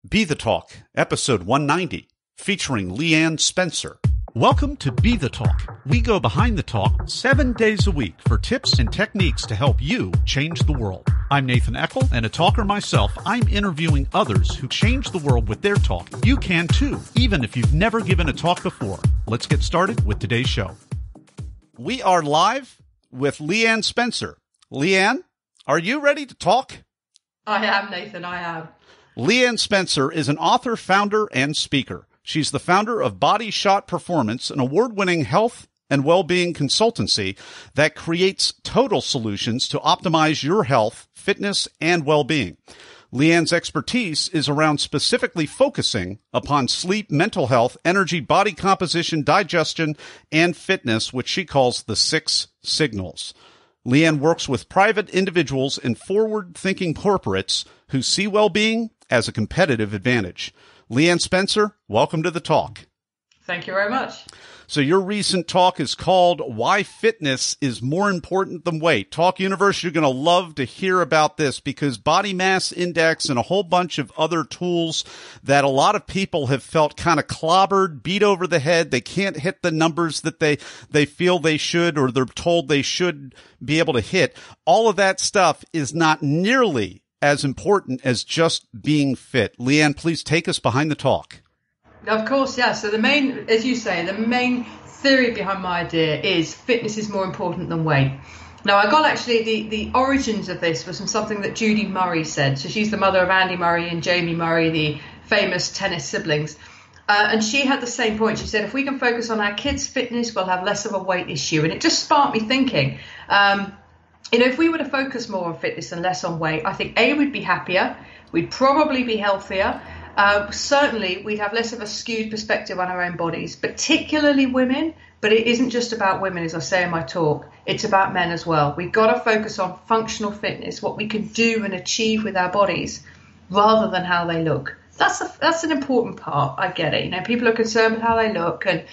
BeTheTalk, episode 190, featuring Leanne Spencer. Welcome to BeTheTalk. We go behind the talk 7 days a week for tips and techniques to help you change the world. I'm Nathan Eckel, and a talker myself. I'm interviewing others who change the world with their talk. You can too, even if you've never given a talk before. Let's get started with today's show. We are live with Leanne Spencer. Leanne, are you ready to talk? I am, Nathan, I am. Leanne Spencer is an author, founder, and speaker. She's the founder of Bodyshot Performance, an award-winning health and well-being consultancy that creates total solutions to optimize your health, fitness, and well-being. Leanne's expertise is around specifically focusing upon sleep, mental health, energy, body composition, digestion, and fitness, which she calls the 6 signals. Leanne works with private individuals and forward-thinking corporates who see well-being as a competitive advantage. Leanne Spencer, welcome to the talk. Thank you very much. So your recent talk is called Why Fitness is More Important Than Weight. Talk Universe, you're going to love to hear about this because body mass index and a whole bunch of other tools that a lot of people have felt kind of clobbered, beat over the head. They can't hit the numbers that they feel they should or they're told they should be able to hit. All of that stuff is not nearly as important as just being fit. Leanne, please take us behind the talk. Of course, yeah. So the main, as you say, the main theory behind my idea is fitness is more important than weight. Now, I got actually the origins of this was from something that Judy Murray said. So she's the mother of Andy Murray and Jamie Murray, the famous tennis siblings. And she had the same point. She said, if we can focus on our kids' fitness, we'll have less of a weight issue. And it just sparked me thinking, if we were to focus more on fitness and less on weight, I think, A, we'd be happier. We'd probably be healthier. Certainly, we'd have less of a skewed perspective on our own bodies, particularly women. But it isn't just about women, as I say in my talk. It's about men as well. We've got to focus on functional fitness, what we can do and achieve with our bodies, rather than how they look. That's an important part. I get it. People are concerned with how they look, and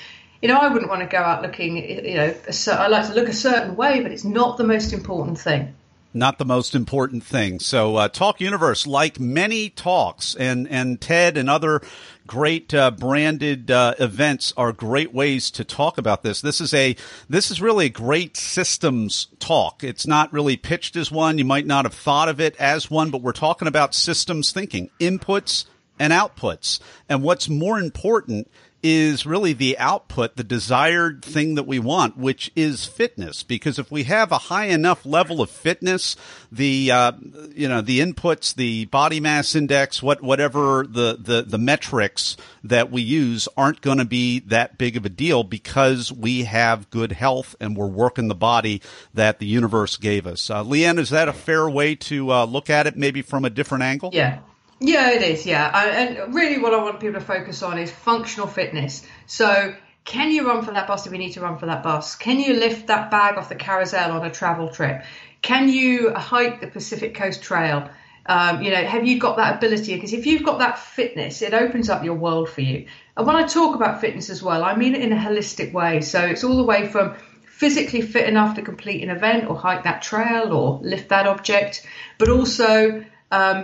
I wouldn't want to go out looking. I like to look a certain way, but it's not the most important thing. Not the most important thing. So Talk Universe, like many talks and TED and other great branded events are great ways to talk about this. This is really a great systems talk. It's not really pitched as one. You might not have thought of it as one, but we're talking about systems thinking, inputs and outputs. And what's more important is really the output, the desired thing that we want, which is fitness. Because if we have a high enough level of fitness, the inputs, the body mass index, whatever the metrics that we use aren't going to be that big of a deal because we have good health and we're working the body that the universe gave us. Leanne, is that a fair way to look at it, maybe from a different angle? Yeah. Yeah, it is, yeah. And really what I want people to focus on is functional fitness. So can you run for that bus if you need to run for that bus? Can you lift that bag off the carousel on a travel trip? Can you hike the Pacific Coast Trail? Have you got that ability? Because if you've got that fitness, it opens up your world for you. And when I talk about fitness as well, I mean it in a holistic way. So it's all the way from physically fit enough to complete an event or hike that trail or lift that object, but also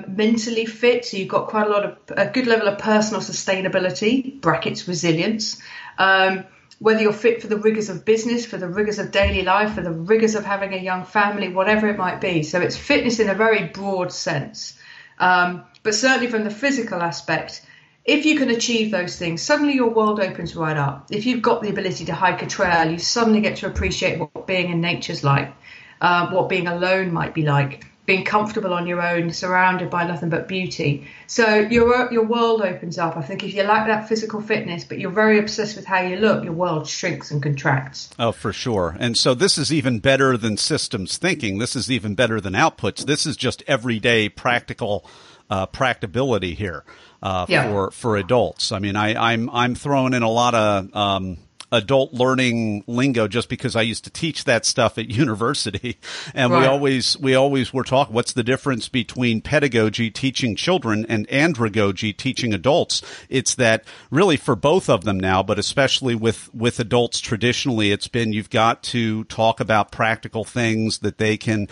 mentally fit, so you've got quite a good level of personal sustainability, brackets resilience, whether you're fit for the rigors of business, for the rigors of daily life, for the rigors of having a young family, whatever it might be. So it's fitness in a very broad sense. But certainly from the physical aspect, if you can achieve those things, suddenly your world opens right up. If you've got the ability to hike a trail, you suddenly get to appreciate what being in nature's like, what being alone might be like, being comfortable on your own, surrounded by nothing but beauty. So your world opens up. I think if you lack that physical fitness, but you're very obsessed with how you look, your world shrinks and contracts. Oh, for sure. And so this is even better than systems thinking. This is even better than outputs. This is just everyday practicability here for adults. I mean, I'm throwing in a lot of adult learning lingo just because I used to teach that stuff at university. And right. we always were talking, what's the difference between pedagogy, teaching children, and andragogy, teaching adults? It's that really for both of them now, but especially with adults traditionally, it's been you've got to talk about practical things that they can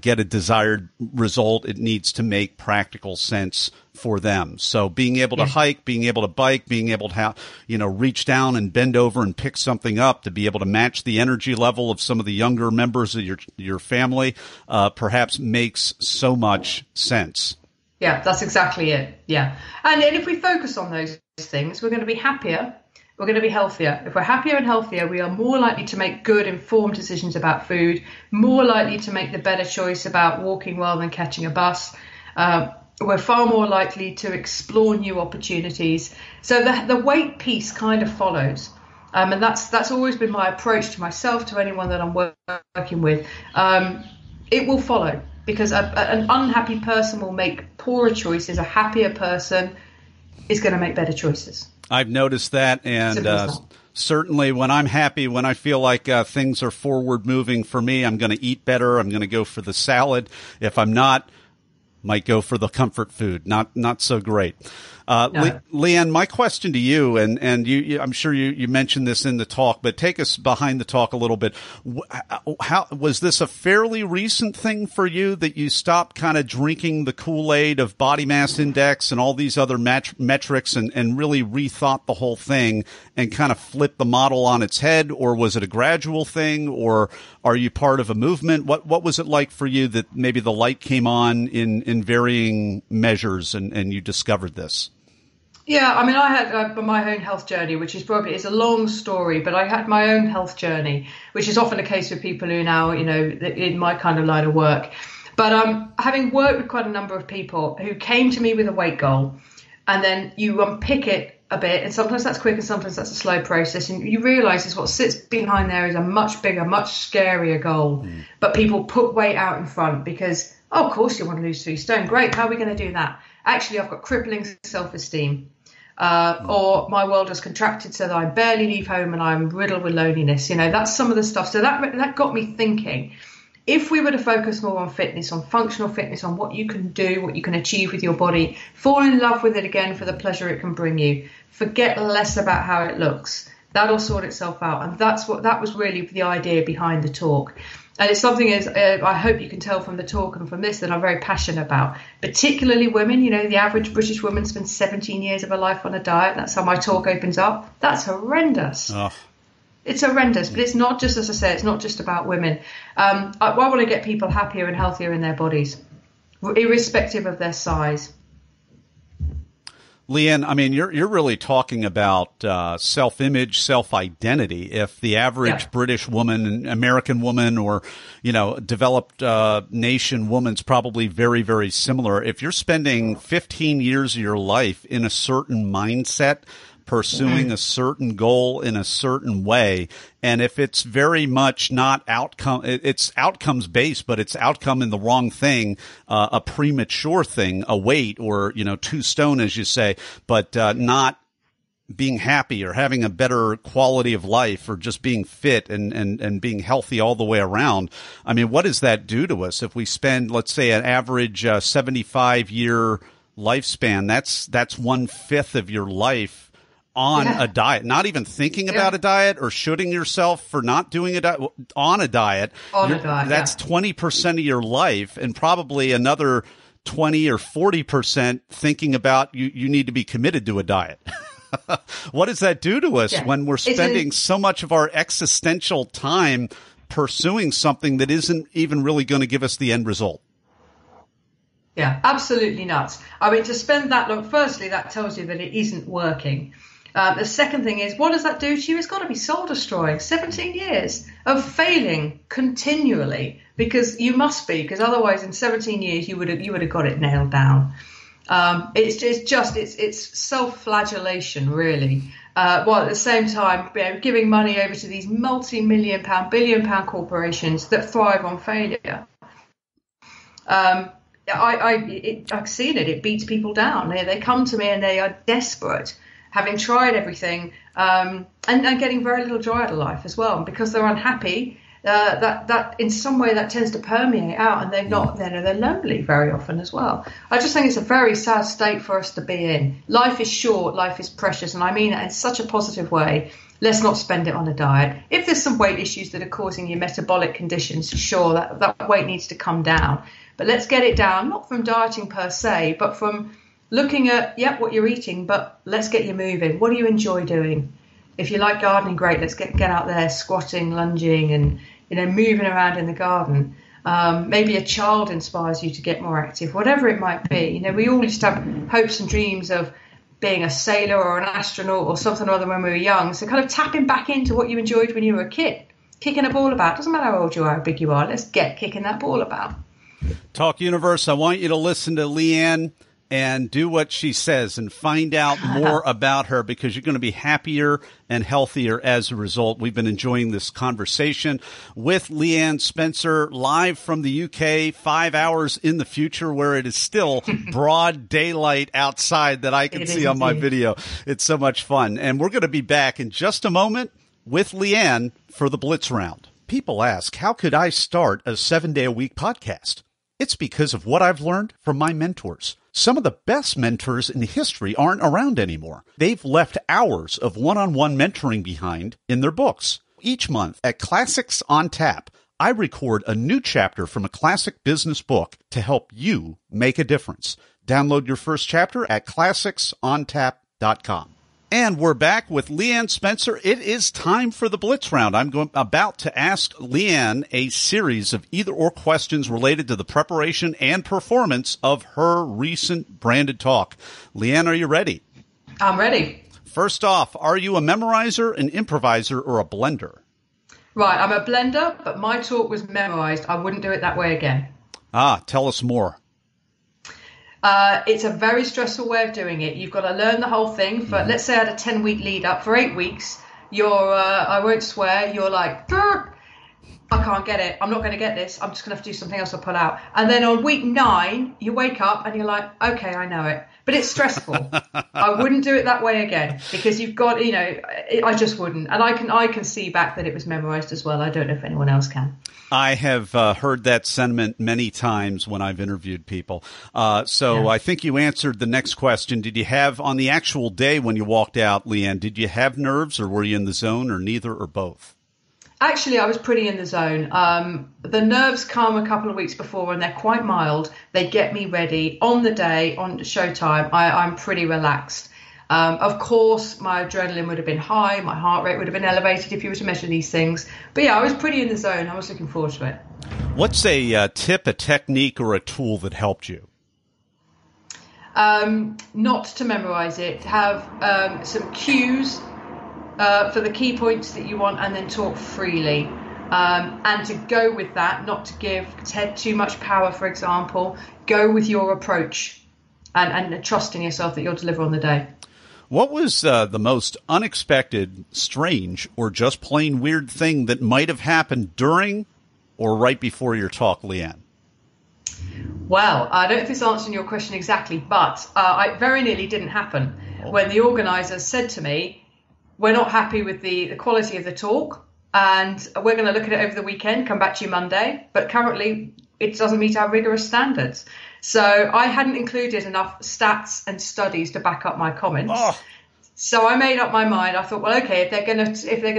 get a desired result. It needs to make practical sense for them. So being able to hike, being able to bike, being able to reach down and bend over and pick something up, to be able to match the energy level of some of the younger members of your family, perhaps makes so much sense. Yeah, that's exactly it. Yeah. And if we focus on those things, we're going to be happier. We're going to be healthier. If we're happier and healthier, we are more likely to make good, informed decisions about food, more likely to make the better choice about walking rather than catching a bus. We're far more likely to explore new opportunities. So the weight piece kind of follows. And that's always been my approach to myself, to anyone that I'm working with. It will follow, because an unhappy person will make poorer choices. A happier person is going to make better choices. I've noticed that, and certainly when I'm happy, when I feel like things are forward moving for me, I'm going to eat better. I'm going to go for the salad. If I'm not, might go for the comfort food. Not so great. No. Leanne, my question to you, and you, I'm sure you mentioned this in the talk, but take us behind the talk a little bit. How was this a fairly recent thing for you, that you stopped kind of drinking the Kool-Aid of body mass index and all these other metrics and really rethought the whole thing and kind of flipped the model on its head? Or was it a gradual thing, or are you part of a movement? What was it like for you that maybe the light came on in varying measures and you discovered this? Yeah, I mean, I had my own health journey, which is a long story, but I had my own health journey, which is often the case with people who now, in my kind of line of work. But having worked with quite a number of people who came to me with a weight goal, and then you unpick it a bit, and sometimes that's quick and sometimes that's a slow process, and you realise is what sits behind there is a much bigger, much scarier goal. But people put weight out in front because, of course you want to lose 3 stone. Great, how are we going to do that? Actually, I've got crippling self-esteem. Or my world has contracted so that I barely leave home and I'm riddled with loneliness. That's some of the stuff. So that got me thinking, if we were to focus more on fitness, on functional fitness, on what you can do, what you can achieve with your body, fall in love with it again for the pleasure it can bring you, forget less about how it looks, that'll sort itself out. And that was really the idea behind the talk. And it's something, I hope you can tell from the talk and from this, that I'm very passionate about, particularly women. The average British woman spends 17 years of her life on a diet. That's how my talk opens up. That's horrendous. Oh. It's horrendous, but it's not just, as I say, it's not just about women. I want to get people happier and healthier in their bodies, irrespective of their size. Leanne, I mean, you're really talking about self-image, self-identity. If the average British woman, American woman, or developed nation woman's probably very, very similar. If you're spending 15 years of your life in a certain mindset, pursuing a certain goal in a certain way, and if it's very much not outcome, it's outcomes based, but it's outcome in the wrong thing, a premature thing, a weight, or 2 stone, as you say, but not being happy or having a better quality of life, or just being fit and being healthy all the way around. I mean, what does that do to us if we spend, let's say, an average 75-year lifespan? That's 1/5 of your life on a diet, not even thinking about a diet or shooting yourself for not doing a diet, on a diet. That's 20% of your life, and probably another 20 or 40% thinking about you need to be committed to a diet. What does that do to us when we're spending so much of our existential time pursuing something that isn't even really going to give us the end result? Yeah, absolutely nuts. I mean, to spend that long, firstly, that tells you that it isn't working. The second thing is, what does that do to you? It's got to be soul destroying. 17 years of failing continually, because you must be, because otherwise in 17 years you would have got it nailed down. It's self-flagellation, really. While at the same time, giving money over to these multi-million pound, billion-pound corporations that thrive on failure. I've seen it. It beats people down. They come to me and they are desperate, having tried everything, and getting very little joy out of life as well. And because they're unhappy, that in some way that tends to permeate out, and they're lonely very often as well. I just think it's a very sad state for us to be in. Life is short, life is precious, and I mean it in such a positive way. Let's not spend it on a diet. If there's some weight issues that are causing you metabolic conditions, sure, that weight needs to come down. But let's get it down, not from dieting per se, but from looking at, what you're eating, but let's get you moving. What do you enjoy doing? If you like gardening, great. Let's get out there, squatting, lunging, and moving around in the garden. Maybe a child inspires you to get more active. Whatever it might be. We all used to have hopes and dreams of being a sailor or an astronaut or something or other when we were young. So kind of tapping back into what you enjoyed when you were a kid, kicking a ball about. Doesn't matter how old you are, how big you are. Let's get kicking that ball about. Talk Universe, I want you to listen to Leanne and do what she says and find out more about her, because you're going to be happier and healthier as a result. We've been enjoying this conversation with Leanne Spencer live from the UK, 5 hours in the future, where it is still broad daylight outside that I can see on my video. It's so much fun. And we're going to be back in just a moment with Leanne for the Blitz Round. People ask, how could I start a 7-day-a-week podcast? It's because of what I've learned from my mentors. Some of the best mentors in history aren't around anymore. They've left hours of one-on-one mentoring behind in their books. Each month at Classics on Tap, I record a new chapter from a classic business book to help you make a difference. Download your first chapter at classicsontap.com. And we're back with Leanne Spencer. It is time for the Blitz Round. I'm about to ask Leanne a series of either-or questions related to the preparation and performance of her recent branded talk. Leanne, are you ready? I'm ready. First off, are you a memorizer, an improviser, or a blender? Right, I'm a blender, but my talk was memorized. I wouldn't do it that way again. Tell us more. It's a very stressful way of doing it. You've got to learn the whole thing. For let's say I had a 10-week lead up. For 8 weeks, you're, I won't swear, you're like, I can't get it. I'm not going to get this. I'm just going to have to do something else to pull out. And then on week 9, you wake up and you're like, okay, I know it. But it's stressful. I wouldn't do it that way again, because you've got, I just wouldn't. And I can see back that it was memorized as well. I don't know if anyone else can. I have heard that sentiment many times when I've interviewed people. I think you answered the next question. Did you have, on the actual day when you walked out, Leanne, did you have nerves, or were you in the zone, or neither, or both? Actually, I was pretty in the zone. The nerves come a couple of weeks before, and they're quite mild. They get me ready. On the day, on showtime, I'm pretty relaxed. Of course, my adrenaline would have been high. My heart rate would have been elevated if you were to measure these things. But yeah, I was pretty in the zone. I was looking forward to it. What's a tip, a technique, or a tool that helped you? Not to memorize it. Have some cues for the key points that you want, and then talk freely. And to go with that, not to give Ted too much power, for example. Go with your approach and trust in yourself that you'll deliver on the day. What was the most unexpected, strange, or just plain weird thing that might have happened during or right before your talk, Leanne? Well, I don't know if this answers your question exactly, but it very nearly didn't happen when the organisers said to me, we're not happy with the quality of the talk, and we're going to look at it over the weekend, come back to you Monday, but currently it doesn't meet our rigorous standards. So I hadn't included enough stats and studies to back up my comments. So I made up my mind. I thought, well, okay, if they're going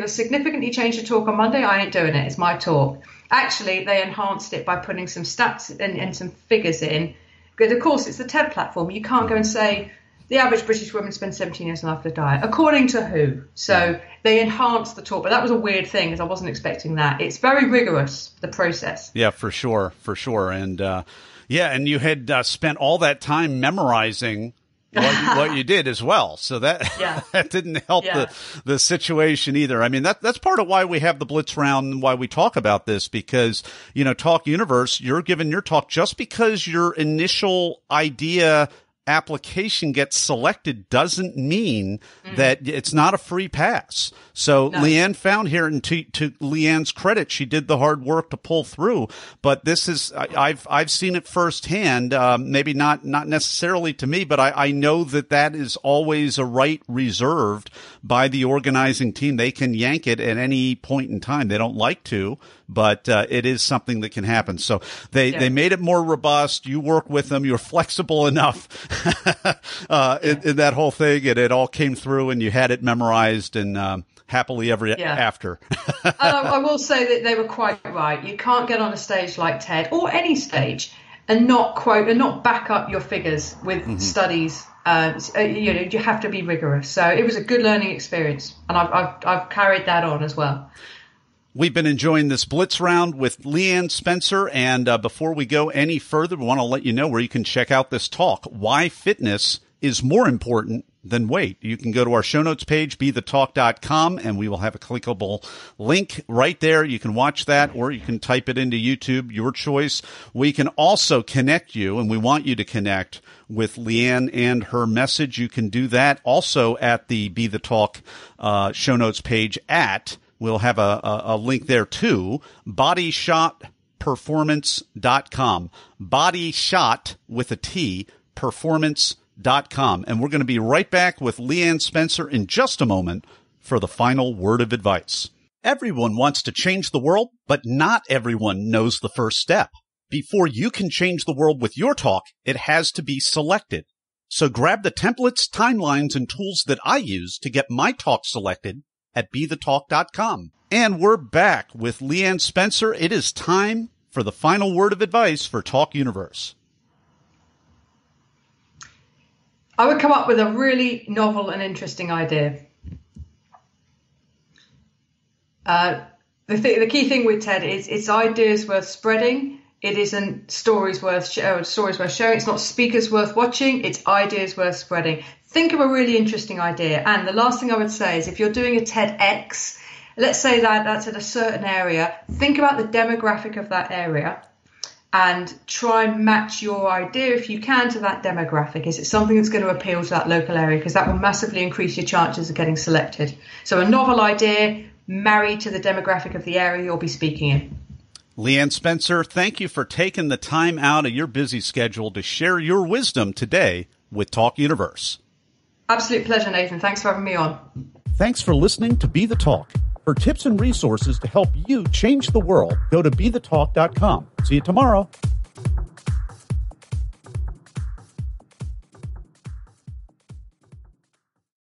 to significantly change the talk on Monday, I ain't doing it. It's my talk. Actually, they enhanced it by putting some stats and some figures in. But of course, it's the TED platform. You can't go and say the average British woman spends 17 years on after diet. According to who? So they enhanced the talk. But that was a weird thing, because I wasn't expecting that. It's very rigorous, the process. Yeah, for sure. And and you had spent all that time memorizing what you did as well. So that that didn't help the situation either. I mean, that's part of why we have the Blitz Round and why we talk about this, because, Talk Universe, you're giving your talk just because your initial idea application gets selected doesn't mean that it's not a free pass. So Leanne found here, and to Leanne's credit, she did the hard work to pull through. But this is, I've seen it firsthand, maybe not necessarily to me, but I know that is always a right reserved by the organizing team. They can yank it at any point in time. They don't like to, but it is something that can happen. So they made it more robust. You work with them. You're flexible enough in that whole thing, and it all came through, and you had it memorized, and happily ever after. I will say that they were quite right. You can't get on a stage like TED, or any stage, and not quote and not back up your figures with studies. You have to be rigorous. So it was a good learning experience, and I've carried that on as well. We've been enjoying this Blitz round with Leanne Spencer, and before we go any further, we want to let you know where you can check out this talk, Why Fitness is More Important Than Weight. You can go to our show notes page, BeTheTalk.com, and we will have a clickable link right there. You can watch that, or you can type it into YouTube, your choice. We can also connect you, and we want you to connect with Leanne and her message. You can do that also at the Be The Talk show notes page at, we'll have a link there too, BodyshotPerformance.com. Bodyshot with a T, performance.com. And we're going to be right back with Leanne Spencer in just a moment for the final word of advice. Everyone wants to change the world, but not everyone knows the first step. Before you can change the world with your talk, it has to be selected. So grab the templates, timelines, and tools that I use to get my talk selected at BeTheTalk.com. And we're back with Leanne Spencer. It is time for the final word of advice for Talk Universe. I would come up with a really novel and interesting idea. The key thing with TED is it's ideas worth spreading. It isn't stories worth sharing. It's not speakers worth watching. It's ideas worth spreading. Think of a really interesting idea. And the last thing I would say is if you're doing a TEDx, let's say that's at a certain area, think about the demographic of that area and try and match your idea, if you can, to that demographic. Is it something that's going to appeal to that local area? Because that will massively increase your chances of getting selected. So a novel idea married to the demographic of the area you'll be speaking in. Leanne Spencer, thank you for taking the time out of your busy schedule to share your wisdom today with Talk Universe. Absolute pleasure, Nathan. Thanks for having me on. Thanks for listening to Be The Talk. For tips and resources to help you change the world, go to BeTheTalk.com. See you tomorrow.